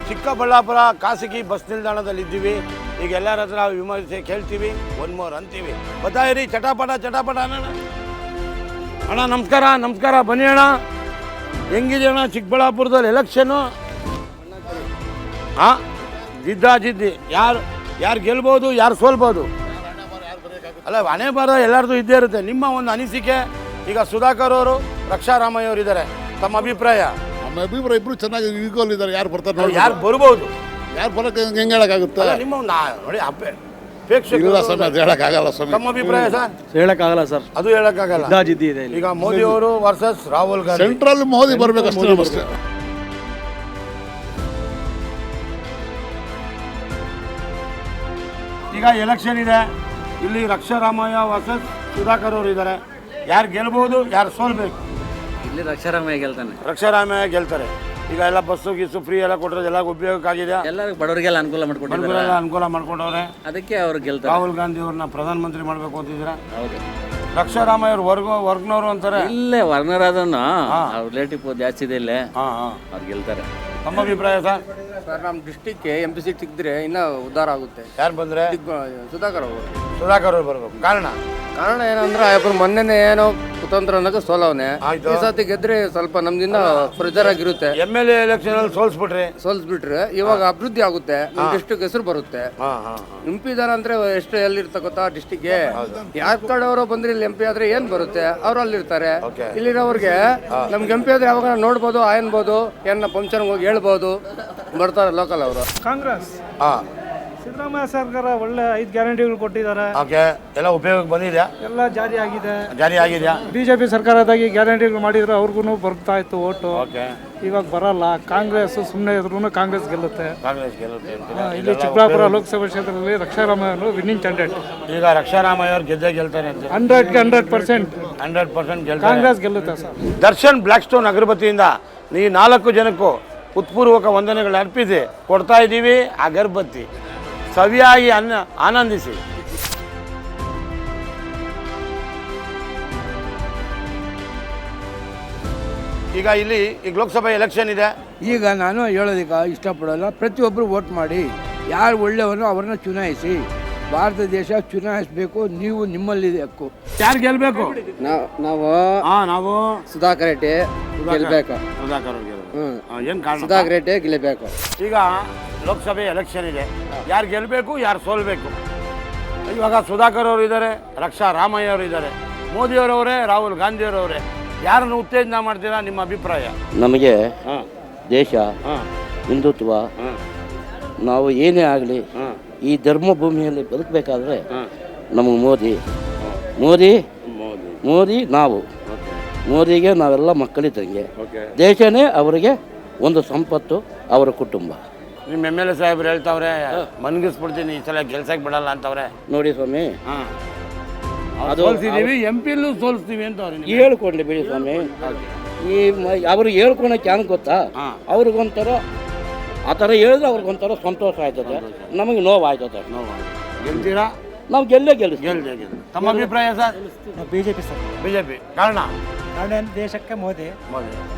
ಚಿಕ್ಕಬಳ್ಳಾಪುರ ಖಾಸಗಿ ಬಸ್ ನಿಲ್ದಾಣದಲ್ಲಿದ್ದೀವಿ. ಈಗ ಎಲ್ಲರ ಹತ್ರ ವಿಮರ್ಶೆ ಕೇಳ್ತೀವಿ, ಒನ್ ಮೋರ್ ಅಂತೀವಿ. ಬತ್ತಾಯಿರಿ, ಚಟಾಪಟ ಅನ್ನೋಣ. ಅಣ್ಣ ನಮಸ್ಕಾರ, ಬನ್ನಿ ಅಣ್ಣ. ಹೆಂಗಿದೆ ಅಣ್ಣ ಚಿಕ್ಕಬಳ್ಳಾಪುರದಲ್ಲಿ ಎಲೆಕ್ಷನ್ನು? ಹಾಂ, ಜಿದ್ದಿ ಯಾರು ಗೆಲ್ಬೋದು, ಯಾರು ಸೋಲ್ಬೋದು? ಅಲ್ಲ, ಹಣೆ ಬರ ಎಲ್ಲರದು ಇದ್ದೇ ಇರುತ್ತೆ. ನಿಮ್ಮ ಒಂದು ಅನಿಸಿಕೆ. ಈಗ ಸುಧಾಕರ್ ಅವರು, ರಕ್ಷಾರಾಮಯ್ಯ ಅವರು ಇದ್ದಾರೆ, ತಮ್ಮ ಅಭಿಪ್ರಾಯ? ನಮ್ಮ ಅಭಿಪ್ರಾಯ ಇಬ್ರು ಚೆನ್ನಾಗಿ ಈಕ್ವಲ್ ಇದ್ದಾರೆ. ಯಾರು ಬರ್ತಾರೆ ನೋಡಿ, ಯಾರು ಬರ್ಬೋದು, ಯಾರು ಬರೋಕ್ಕೆ ಹೆಂಗೆ ಹೇಳೋಕ್ಕಾಗುತ್ತೆ? ನಿಮ್ಮ ನೋಡಿ ಇಲ್ಲ ಸ್ವಾಮಿ, ಅದು ಹೇಳೋಕ್ಕಾಗಲ್ಲ ಸ್ವಾಮಿ. ತಮ್ಮ ಅಭಿಪ್ರಾಯ ಸರ್? ಹೇಳಕ್ಕಾಗಲ್ಲ ಸರ್, ಅದು ಹೇಳಕ್ಕಾಗಲ್ಲ. ಈಗ ಮೋದಿ ಅವರು ವರ್ಸಸ್ ರಾಹುಲ್ ಗಾಂಧಿ. ಸೆಂಟ್ರಲ್ ಮೋದಿ ಬರ್ಬೇಕಷ್ಟೇ. ಈಗ ಎಲೆಕ್ಷನ್ ಇದೆ, ಇಲ್ಲಿ ರಕ್ಷಾರಾಮಯ್ಯ ವರ್ಸಸ್ ಸುಧಾಕರ್ ಅವರು ಇದ್ದಾರೆ. ಯಾರು ಗೆಲ್ಬಹುದು, ಯಾರು ಸೋಲ್ಬೇಕು? ಇಲ್ಲಿ ರಕ್ಷಾರಾಮಯ್ಯ ಗೆಲ್ತಾರೆ. ಈಗ ಎಲ್ಲ ಬಸ್ಸು ಗಿಸ್ಸು ಫ್ರೀ ಎಲ್ಲ ಕೊಟ್ಟರೆ ಎಲ್ಲ ಉಪಯೋಗಕ್ಕಾಗಿದೆ. ಎಲ್ಲರಿಗೂ ಬಡವರಿಗೆಲ್ಲ ಅನುಕೂಲ ಮಾಡ್ಕೊಂಡವ್ರೆ. ಅದಕ್ಕೆ ಅವ್ರು ಗೆಲ್ತಾರೆ. ರಾಹುಲ್ ಗಾಂಧಿ ಅವ್ರನ್ನ ಪ್ರಧಾನಮಂತ್ರಿ ಮಾಡಬೇಕು ಅಂತಿದ್ದೀರಾ? ರಕ್ಷಾರಾಮಯ್ಯ ಅವರು ವರ್ಗ್ನವರು ಅಂತಾರೆ. ಇಲ್ಲೇ ವರ್ಣರಾದನ್ನು ರಿಲೇಟಿವ್ ಜಾಸ್ತಿ ಇದೆ ಇಲ್ಲೇ, ಅವ್ರು ಗೆಲ್ತಾರೆ. ತಮ್ಮ ಅಭಿಪ್ರಾಯ ಸರ್? ಸರ್, ನಮ್ಮ ಡಿಸ್ಟಿಕ್ಗೆ MP ಸೀಟ್ ಸಿಕ್ಕಿದ್ರೆ ಇನ್ನೂ ಉದ್ಧಾರ ಆಗುತ್ತೆ. ಯಾರು ಬಂದರೆ? ಸುಧಾಕರ್ ಅವರು ಬರಬೇಕು. ಕಾರಣ ಏನಂದ್ರೆ ಮೊನ್ನೆ ಏನೋ ಕುತಂತ್ರ ಅನ್ನೋಕೆ ಸೋಲವನೆ. ಈ ಸತಿ ಗೆದ್ರೆ ಸ್ವಲ್ಪ ನಮ್ದಿಂದ ಪ್ರೆಜರ್ ಆಗಿರುತ್ತೆ. MLA ಎಲೆಕ್ಷನ್ ಅಲ್ಲಿ ಸೋಲ್ಸ್ಬಿಟ್ರೆ ಇವಾಗ ಅಭಿವೃದ್ಧಿ ಆಗುತ್ತೆ, ನಮ್ಮ ಡಿಸ್ಟಿಕ್ ಹೆಸರು ಬರುತ್ತೆ. MP ಇದಾರ ಅಂದ್ರೆ ಎಷ್ಟು ಎಲ್ಲಿರ್ತ ಗೊತ್ತಾ ಡಿಸ್ಟಿಕ್ಗೆ? ಯಾವ ಕಡೆಯವರು ಬಂದ್ರೆ ಇಲ್ಲಿ MP ಆದ್ರೆ ಏನ್ ಬರುತ್ತೆ, ಅವ್ರು ಅಲ್ಲಿರ್ತಾರೆ. ಇಲ್ಲಿರೋರ್ಗೆ ನಮ್ಗೆ MP ಆದ್ರೆ ಯಾವಾಗ ನೋಡ್ಬೋದು, ಆಯನ್ಬೋದು, ಏನ ಫಂಕ್ಷನ್ ಹೋಗಿ ಹೇಳ್ಬೋದು, ಬರ್ತಾರೆ ಲೋಕಲ್ ಅವರು. ಕಾಂಗ್ರೆಸ್ ಸಿದ್ದರಾಮಯ್ಯ ಸರ್ಕಾರ ಒಳ್ಳೆ 5 ಗ್ಯಾರಂಟಿಗಳು ಕೊಟ್ಟಿದ್ದಾರೆ. ಎಲ್ಲ ಉಪಯೋಗಕ್ಕೆ ಬಂದಿದೆಯಾ? ಎಲ್ಲ ಜಾರಿ ಆಗಿದೆಯಾ? BJP ಸರ್ಕಾರದಾಗಿ ಗ್ಯಾರಂಟಿಗಳು ಮಾಡಿದ್ರೆ ಅವ್ರಿಗೂ ಬರ್ತಾ ಇತ್ತು ಓಟು. ಇವಾಗ ಬರಲ್ಲ. ಕಾಂಗ್ರೆಸ್ ಸುಮ್ಮನೆ ಇದ್ರೂ ಕಾಂಗ್ರೆಸ್ ಗೆಲ್ಲುತ್ತೆ. ಇಲ್ಲಿ ಚಿಕ್ಕಬಳ್ಳಾಪುರ ಲೋಕಸಭಾ ಕ್ಷೇತ್ರದಲ್ಲಿ ರಕ್ಷಾರಾಮಯ್ಯ ಅವರು ವಿನ್ನಿಂಗ್ ಕ್ಯಾಂಡಿಡೇಟ್. ಈಗ ರಕ್ಷಾರಾಮಯ್ಯ ಅವರು ಗೆದ್ದೇ ಗೆಲ್ತಾರೆ ಅಂತ 100% ಕಾಂಗ್ರೆಸ್ ಗೆಲ್ಲುತ್ತೆ ಸರ್. ದರ್ಶನ್ ಬ್ಲ್ಯಾಕ್ ಸ್ಟೋನ್ ಅಗರಬತ್ತಿಯಿಂದ ಈ 4 ಜನಕ್ಕೂ ಉತ್ಪೂರ್ವಕ ವಂದನೆಗಳು ಅರ್ಪಿಸಿ ಕೊಡ್ತಾ ಇದ್ದೀವಿ. ಅಗರಬತ್ತಿ ಸವಿಯಾಗಿ ಆನಂದಿಸಿ. ಈಗ ಲೋಕಸಭಾ ಎಲೆಕ್ಷನ್ ಇದೆ. ಈಗ ನಾನು ಹೇಳೋದಕ್ಕೆ ಇಷ್ಟಪಡೋಲ್ಲ. ಪ್ರತಿಯೊಬ್ಬರು ವೋಟ್ ಮಾಡಿ, ಯಾರು ಒಳ್ಳೆಯವನು ಅವ್ರನ್ನ ಚುನಾಯಿಸಿ. ಭಾರತ ದೇಶ ಚುನಾಯಿಸಬೇಕು. ನೀವು ನಿಮ್ಮಲ್ಲಿ ಹಕ್ಕು. ಯಾರು ಗೆಲ್ಬೇಕು? ನಾವು ಸುಧಾಕರ್ ರೆಡ್ಡಿ ಗೆಲ್ಬೇಕು. ಸುಧಾಕರ್ ರೆಡ್ಡಿ ಗೆಲ್ಲಬೇಕು. ಈಗ ಲೋಕಸಭೆ ಎಲೆಕ್ಷನ್ ಇದೆ, ಯಾರು ಗೆಲ್ಲಬೇಕು, ಯಾರು ಸೋಲ್ಬೇಕು? ಇವಾಗ ಸುಧಾಕರ್ ಅವರು ಇದ್ದಾರೆ, ರಕ್ಷಾರಾಮಯ್ಯ ಅವರು ಇದ್ದಾರೆ, ಮೋದಿಯವರವರೇ, ರಾಹುಲ್ ಗಾಂಧಿಯವರವರೇ. ಯಾರನ್ನು ಉತ್ತೇಜನ ಮಾಡ್ತೀರಾ? ನಿಮ್ಮ ಅಭಿಪ್ರಾಯ? ನಮಗೆ ದೇಶ, ಹಿಂದುತ್ವ, ನಾವು ಏನೇ ಆಗಲಿ ಈ ಧರ್ಮ ಭೂಮಿಯಲ್ಲಿ ಬದುಕಬೇಕಾದ್ರೆ ನಮಗೆ ಮೋದಿ ನಾವು ಮೋದಿಗೆ ನಾವೆಲ್ಲ ಮಕ್ಕಳಿದ್ದಂಗೆ. ದೇಶನೇ ಅವರಿಗೆ ಒಂದು ಸಂಪತ್ತು, ಅವರ ಕುಟುಂಬ. ನಿಮ್ಮ MLA ಸಾಹೇಬ್ರು ಹೇಳ್ತಾವ್ರೆ, ಮನ್ಗಿಸ್ಬಿಡ್ತೀನಿ, ಈ ಸಲ ಗೆಲ್ಸಕ್ಕೆ ಬಿಡಲ್ಲ ಅಂತವ್ರೆ. ನೋಡಿ ಸ್ವಾಮಿ, ಅದು MP ಸೋಲಿಸ್ತೀವಿ ಅಂತ ಅವ್ರಿಗೆ ಹೇಳ್ಕೊಂಡ್ಲಿ ಬಿಡಿ ಸ್ವಾಮಿ. ಅವ್ರಿಗೆ ಹೇಳ್ಕೊಳಕ್ಕೆ ಹೆಂಗೆ ಗೊತ್ತಾ? ಅವ್ರಿಗೊಂಥರ ಆ ಥರ ಹೇಳಿದ್ರೆ ಅವ್ರಿಗೊಂಥರ ಸಂತೋಷ ಆಯ್ತದೆ, ನಮಗೆ ನೋವು ಆಯ್ತದೆ. ಗೆಲ್ತೀರಾ? ನಾವು ಗೆಲ್ತೀವಿ. ತಮ್ಮ ಅಭಿಪ್ರಾಯ ಸರ್? ಬಿಜೆಪಿ. ಕಾರಣ ದೇಶಕ್ಕೆ ಮೋದಿ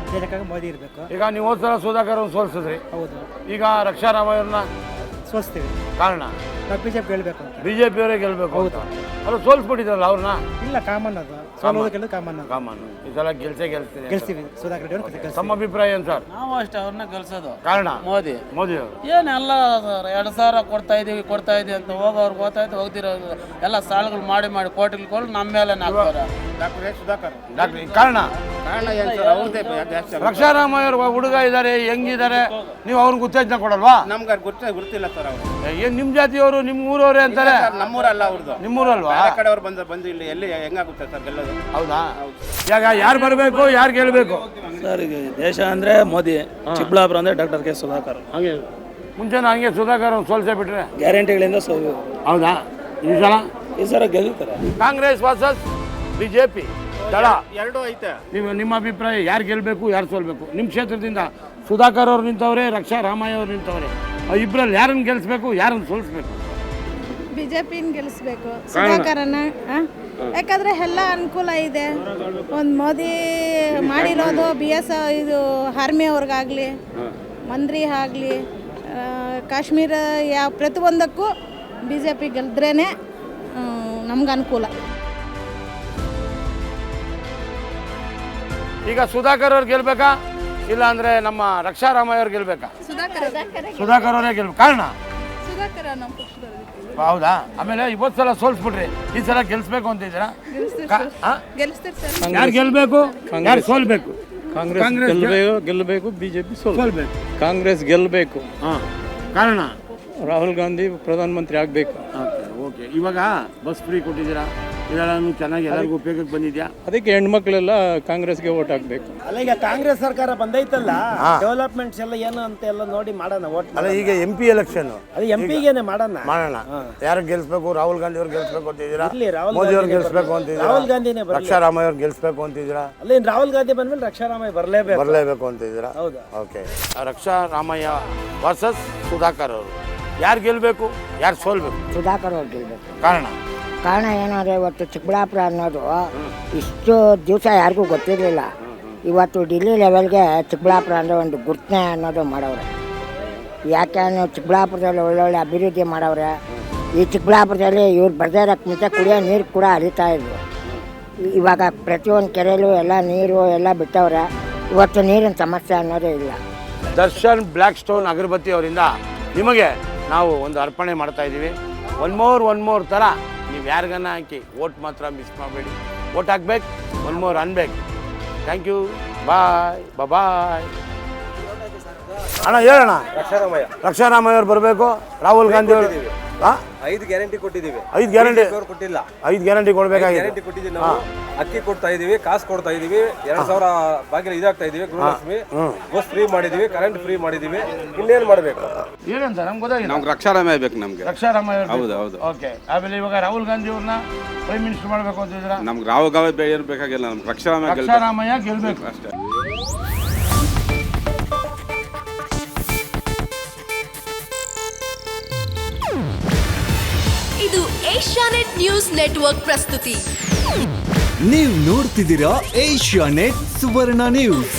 ಇರಬೇಕು. ಈಗ ನೀವು ಹೋದ ಸಲ ಸುಧಾಕರ್ ಅವ್ರನ್ನ ಸೋಲ್ಸಿದ್ರಿ. ಹೌದು. ಈಗ ರಕ್ಷಾರಾಮಯ್ಯವ್ರನ್ನ ಸೋಲ್ಸ್ತೀವಿ. ಕಾರಣ BJP ಗೆಲ್ಬೇಕು ಅಂತ. BJP ಅವರೇ ಗೆಲ್ಬೇಕು. ಹೌದು. ಅದು ಸೋಲ್ಸ್ಬಿಟ್ಟಿದ್ರಲ್ಲ ಅವ್ರನ್ನ. ಇಲ್ಲ, ಕಾಮನ್ ಅದು. ಸೋಲೋದು ಕಾಮನ್. ಈ ಸಲ ಗೆಲ್ಸ್ತೀವಿ. ಸುಧಾಕರ್ ರೆಡ್ಡಿ. ತಮ್ಮ ಅಭಿಪ್ರಾಯ ಏನು ಸರ್? ನಾವು ಅಷ್ಟೇ, ಅವ್ರನ್ನ ಗೆಲ್ಸೋದು. ಕಾರಣ ಮೋದಿ ಅವರು ಏನೆಲ್ಲ 2000 ಕೊಡ್ತಾ ಇದೀವಿ ಅಂತ ಹೋಗೋರು ಗೊತ್ತಾಯ್ತು, ಹೋಗ್ದಿರೋದು ಎಲ್ಲ ಸಾಲಗಳು ಮಾಡಿ ಕೋಟಿಗಳು ನಮ್ಮ ಮೇಲೆ ಹಾಕ್ತಾರೆ. ಕಾರಣ ರಕ್ಷಾರಾಮಯ್ಯ ಅವರು ಹುಡುಗ ಇದ್ದಾರೆ, ಹೆಂಗಿದ್ದಾರೆ, ನೀವು ಅವ್ರಿಗೆ ಉತ್ತೇಜನ ಕೊಡಲ್ವಾ? ನಮ್ಗೆ ಗೊತ್ತಿಲ್ಲ ಸರ್. ಅವರು ಏನ್ ನಿಮ್ಮ ಜಾತಿಯವರು, ನಿಮ್ಮ ಊರವರೇ ಅಂತಾರೆ? ನಮ್ಮೂರಲ್ಲ, ಅವ್ರದ್ದು. ನಿಮ್ಮೂರಲ್ವಾ? ಕಡೆಯವರು ಬಂದು ಇಲ್ಲಿ ಎಲ್ಲಿ ಹೆಂಗಾಗುತ್ತೆ ಸರ್ ಗೆಲ್ಲೋದು? ಹೌದಾ? ಈಗ ಯಾರು ಬರಬೇಕು, ಯಾರು ಗೆಲ್ಲಬೇಕು ಸರ್? ಈಗ ದೇಶ ಅಂದರೆ ಮೋದಿ, ಚಿಕ್ಕಬಳ್ಳಾಪುರ ಅಂದರೆ ಡಾಕ್ಟರ್ ಕೆ ಸುಧಾಕರ್. ಹಾಗೆ ಮುಂಚೆನ ಹಂಗೆ ಸುಧಾಕರ್ ಸೋಲ್ಸೇ ಬಿಟ್ರೆ ಗ್ಯಾರಂಟಿಗಳಿಂದ ಹೌದಾ? ಈ ಸಲ ಗೆಲ್ತಾರೆ. ಕಾಂಗ್ರೆಸ್ ವರ್ಸಸ್ BJP ದಳ ಎರಡೂ ಐತೆ. ನಿಮ್ಮ ಅಭಿಪ್ರಾಯ? ಯಾರು ಗೆಲ್ಲಬೇಕು, ಯಾರು ಸೋಲ್ಬೇಕು? ನಿಮ್ಮ ಕ್ಷೇತ್ರದಿಂದ ಸುಧಾಕರ್ ಅವ್ರು ನಿಂತವ್ರೆ, ರಕ್ಷಾರಾಮಯ್ಯ ಅವ್ರು ನಿಂತವ್ರೆ. ಇಬ್ಬರಲ್ಲಿ ಯಾರನ್ನು ಗೆಲ್ಲಿಸ್ಬೇಕು, ಯಾರನ್ನು ಸೋಲಿಸ್ಬೇಕು? BJPನ ಗೆಲ್ಲಿಸ್ಬೇಕು, ಸುಧಾಕರನ್ನ. ಯಾಕಂದರೆ ಎಲ್ಲ ಅನುಕೂಲ ಇದೆ. ಒಂದು ಮೋದಿ ಮಾಡಿರೋದು BS ಇದು ಆರ್ಮಿ ಅವ್ರಿಗಾಗಲಿ, ಮಂತ್ರಿ ಆಗಲಿ, ಕಾಶ್ಮೀರ ಯಾವ ಪ್ರತಿಯೊಂದಕ್ಕೂ ಬಿ ಜೆ ಪಿ ಗೆದ್ರೇ ನಮ್ಗೆ ಅನುಕೂಲ. ಈಗ ಸುಧಾಕರ್ ಅವ್ರು ಗೆಲ್ಬೇಕಾ ಇಲ್ಲ ಅಂದ್ರೆ ನಮ್ಮ ರಕ್ಷಾರಾಮಯ್ಯ ಅವ್ರು ಗೆಲ್ಬೇಕಾ? ಸುಧಾಕರ್ ಅವರೇ ಗೆಲ್ಬೇಕು. ಕಾರಣ ಹೌದಾ? ಆಮೇಲೆ ಇವತ್ತು ಸಲ ಸೋಲ್ಸ್ಬಿಟ್ರಿ, ಈ ಸಲ ಗೆಲ್ಸ್ಬೇಕು ಅಂತಿದ್ದೀರಾ? ಯಾರು ಗೆಲ್ಬೇಕು, ಯಾರು ಸೋಲ್ಬೇಕು? ಕಾಂಗ್ರೆಸ್ ಗೆಲ್ಲಬೇಕು, ಬಿಜೆಪಿ ಸೋಲ್ಬೇಕು. ಕಾಂಗ್ರೆಸ್ ಗೆಲ್ಲಬೇಕು. ಕಾರಣ ರಾಹುಲ್ ಗಾಂಧಿ ಪ್ರಧಾನಮಂತ್ರಿ ಆಗಬೇಕು. ಓಕೆ. ಇವಾಗ ಬಸ್ ಫ್ರೀ ಕೊಟ್ಟಿದ್ದೀರಾ, ಇದೆಲ್ಲ ಚೆನ್ನಾಗಿ ಎಲ್ಲರಿಗೂ ಉಪಯೋಗಕ್ಕೆ ಬಂದಿದ್ಯಾ? ಅದಕ್ಕೆ ಹೆಣ್ಮಕ್ಳೆಲ್ಲ ಕಾಂಗ್ರೆಸ್ಗೆ ಓಟ್ ಹಾಕ್ಬೇಕು. ಅಲ್ಲ, ಈಗ ಕಾಂಗ್ರೆಸ್ ಸರ್ಕಾರ ಬಂದೈತಲ್ಲ, ಡೆವಲಪ್ಮೆಂಟ್ಸ್ ಎಲ್ಲ ಏನು ಅಂತ ಎಲ್ಲ ನೋಡಿ ಮಾಡೋಣ ಓಟ್. ಅಲ್ಲ, ಈಗ MP ಎಲೆಕ್ಷನ್ ಅದು MP ಗೆನೆ ಮಾಡೋಣ. ಯಾರು ಗೆಲ್ಸ್ಬೇಕು? ರಾಹುಲ್ ಗಾಂಧಿ ಅವ್ರು ಗೆಲ್ಸ್ಬೇಕು ಅಂತಿದ್ದೀರಾ? ರಾಹುಲ್ ಮೋದಿ ಅವ್ರು ಗೆಲ್ಸ್ಬೇಕು ಅಂತಿದ್ದೀರಾ? ರಾಹುಲ್ ಗಾಂಧಿನೇ ಬರಲಿ. ರಕ್ಷಾರಾಮಯ್ಯ ಅವ್ರು ಗೆಲ್ಸ್ಬೇಕು ಅಂತಿದ್ದೀರಾ? ಅಲ್ಲ, ರಾಹುಲ್ ಗಾಂಧಿ ಬಂದ್ಮೇಲೆ ರಕ್ಷಾರಾಮಯ್ಯ ಬರಲೇಬೇಕು ಅಂತಿದ್ದೀರಾ? ಹೌದಾ? ಓಕೆ. ರಕ್ಷಾರಾಮಯ್ಯ ವರ್ಸಸ್ ಸುಧಾಕರ್ ಅವರು, ಯಾರು ಗೆಲ್ಬೇಕು, ಯಾರು ಸೋಲ್ಬೇಕು? ಸುಧಾಕರ್ ಅವ್ರು ಗೆಲ್ಬೇಕು. ಕಾರಣ ಏನಂದರೆ ಇವತ್ತು ಚಿಕ್ಕಬಳ್ಳಾಪುರ ಅನ್ನೋದು ಇಷ್ಟು ದಿವಸ ಯಾರಿಗೂ ಗೊತ್ತಿರಲಿಲ್ಲ. ಇವತ್ತು ಡಿಲ್ಲಿ ಲೆವೆಲ್ಗೆ ಚಿಕ್ಕಬಳ್ಳಾಪುರ ಅಂದರೆ ಒಂದು ಗುರ್ತನೆ ಅನ್ನೋದು ಮಾಡವ್ರೆ. ಯಾಕೆ ಅನ್ನೋ ಚಿಕ್ಕಬಳ್ಳಾಪುರದಲ್ಲಿ ಒಳ್ಳೊಳ್ಳೆ ಅಭಿವೃದ್ಧಿ ಮಾಡವ್ರೆ. ಈ ಚಿಕ್ಕಬಳ್ಳಾಪುರದಲ್ಲಿ ಇವ್ರು ಬರ್ದೇ ಇರೋಕ್ಕೆ ಮುಂಚೆ ಕುಡಿಯೋ ನೀರು ಕೂಡ ಹರಿತಾ ಇದ್ರು. ಇವಾಗ ಪ್ರತಿಯೊಂದು ಕೆರೆಯಲ್ಲೂ ಎಲ್ಲ ನೀರು ಎಲ್ಲ ಬಿಟ್ಟವ್ರೆ. ಇವತ್ತು ನೀರಿನ ಸಮಸ್ಯೆ ಅನ್ನೋದೇ ಇಲ್ಲ. ದರ್ಶನ್ ಬ್ಲ್ಯಾಕ್ ಸ್ಟೋನ್ ಅಗರಬತ್ತಿ ಅವರಿಂದ ನಿಮಗೆ ನಾವು ಒಂದು ಅರ್ಪಣೆ ಮಾಡ್ತಾ ಇದ್ದೀವಿ. ಒನ್ ಮೋರ್ ಥರ ನೀವು ಯಾರಿಗನ್ನ ಹಾಕಿ ಓಟ್ ಮಾತ್ರ ಮಿಸ್ ಮಾಡಬೇಡಿ. ಓಟ್ ಹಾಕ್ಬೇಕು, ಒನ್ ಮೋರ್ ಅನ್ಬೇಕು. Thank you. ಬಾಯ್. ಅಣ್ಣ ಹೇಳೋಣ. ರಕ್ಷಾರಾಮಯ್ಯ ಅವ್ರು ಬರಬೇಕು, ರಾಹುಲ್ ಗಾಂಧಿ ಅವರು 5 ಗ್ಯಾರಂಟಿ ಕೊಟ್ಟಿದ್ದೀವಿ. 5 ಗ್ಯಾರಂಟಿ ಕೊಟ್ಟಿಲ್ಲ. 5 ಗ್ಯಾರಂಟಿ ಕೊಡಬೇಕಾಗಿದೆ. ಕೊಟ್ಟಿದ್ದೀವಿ ನಾವು. ಅಕ್ಕಿ ಕೊಡ್ತಾ ಇದೀವಿ, ಕಾಸು ಕೊಡ್ತಾ ಇದೀವಿ, 2000 ಬಾಗಿಲು ಇದಾಗ್ತಾ ಇದೀವಿ, ಗೃಹಲಕ್ಷ್ಮಿ ಬಸ್ ಫ್ರೀ ಮಾಡಿದೀವಿ, ಕರೆಂಟ್ ಫ್ರೀ ಮಾಡಿದೀವಿ. ಇನ್ನೇನು ಮಾಡಬೇಕು? ಏನಂತ ನಮ್ಗೆ ಗೊತ್ತಾಗಿಲ್ಲ. ನಮ್ಗೆ ರಕ್ಷಾರಾಮಯ್ಯ ಬೇಕು. ನಮ್ಗೆ ರಕ್ಷಾರಾಮಯ್ಯ ಹೌದು. ಓಕೆ. ಆಮೇಲೆ ಇವಾಗ ರಾಹುಲ್ ಗಾಂಧಿ ಅವ್ರನ್ನ ಪ್ರೈಮ್ ಮಿನಿಸ್ಟರ್ ಮಾಡಬೇಕು ಅಂತಿದ್ದೀರಾ? ನಮ್ಗೆ ರಾಹುಲ್ ಗಾಂಧಿ ಏನು ಬೇಕಾಗಿಲ್ಲ, ನಮ್ಗೆ ರಕ್ಷಾರಾಮಯ್ಯ ಗೆಲ್ಬೇಕು ಅಷ್ಟೇ. ಇದು ಏಷ್ಯಾನೆಟ್ ನ್ಯೂಸ್ ನೆಟ್ವರ್ಕ್ ಪ್ರಸ್ತುತಿ. ನೀವು ನೋಡ್ತಿದ್ದೀರಾ ಏಷ್ಯಾನೆಟ್ ಸುವರ್ಣ ನ್ಯೂಸ್.